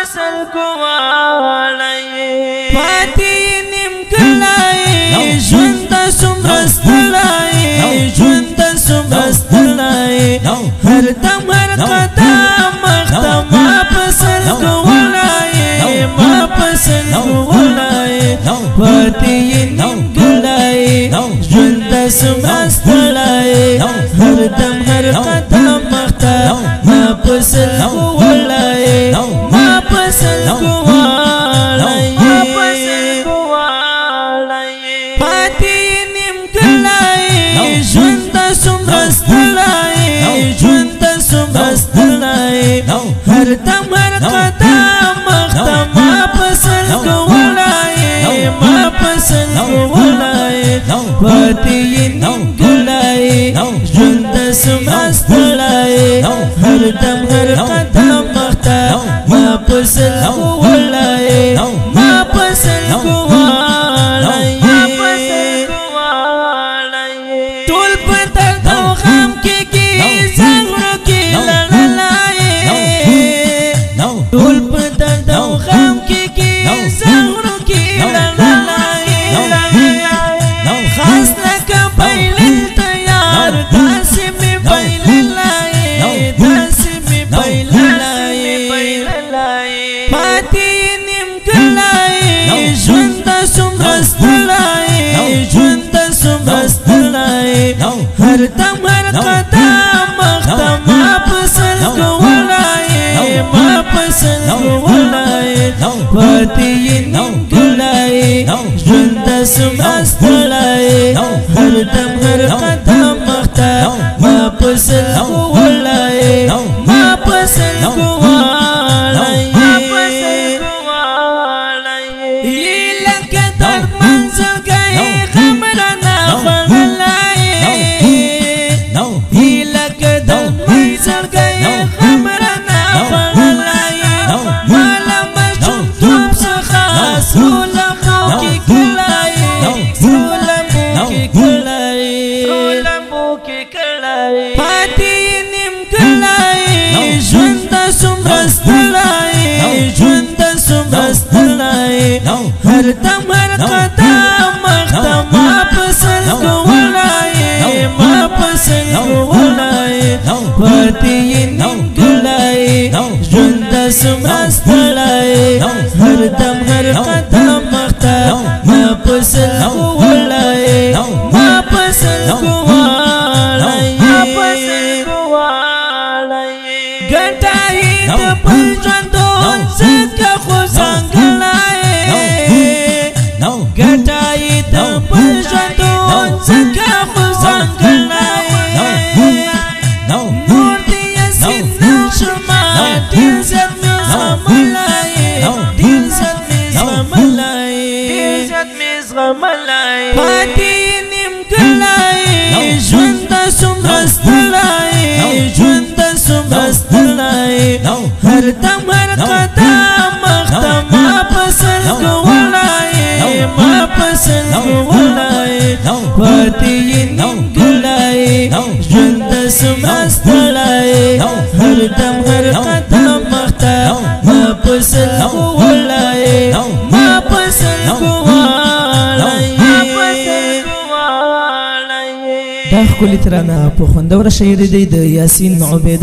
پسل کوالای پاتی نیم کلای ژوند سمرستلای ژوند سمرستلای هر دم هر قدم مخته ما پسل کوالای ما پسل کوالای پاتی نیم کلای ژوند سمرستلای هر دم هر قدم مخته ما پسل کوالای ما پسل کوالای پاتی نیم کلای ژوند سمرستلای ژوند سمرستلای هر دم هر قدم مخته ما پسل کوالای ما پسل کوالای پاتی نیم کلای ژوند سمرستلای هر دم هر قدم مخته ما پسل کوالای ما پسل کوالای ټول په درد او غم کې زغرو کې لړلای ټول په درد او غم کې زغرو کې لړلای خاص لکه بایلل تیار داسې مې بایللای داسې مې بایللای پاتی نیم کلای ژوند سمرستلای ژوند سمرستلای هر دم هر قدم مخته ما پسل کوالای ما پسل کوالای پاتی نیم کلای ژوند سمرستلای هر دم هر قدم مخته ما پسل کوالای ما پسل کوالای لکه درد منزل گئی غمرانا خوالای لکه درد منزل گئی غمرانا خوالای مالا مجم توب سخا سولمو کی کلای سولمو کی کلای پاتی نیم کلای ژوند سمرستلای ژوند سمرستلای هر دم هر قدم مخته ما پسل کوالای ما پسل کوالای پاتی نیم کلای ژوند سمرستلای هر دم هر قدم مخته ما پسل کوالای ما پسل کوالای ګټای د پنځندون زکه خو څنګهلای ګټای د پنځندون زکه خو څنګهلای نور دې سین شما دل زر می زملای دل زر می زملای دل زر می زملای پاتی نیم کلای ژوند سمرستلای ژوند سمرستلای هر دم هر قدم مخته ما پسل کوالای ما پسل کوالای پاتی نیم کلای ژوند سمرستلای هر دم هر قدم مخته ما پسل کوالای ما پسل کوالای دا ښکلي ترانه په خوندوره شاعري دی د یاسین عبیده.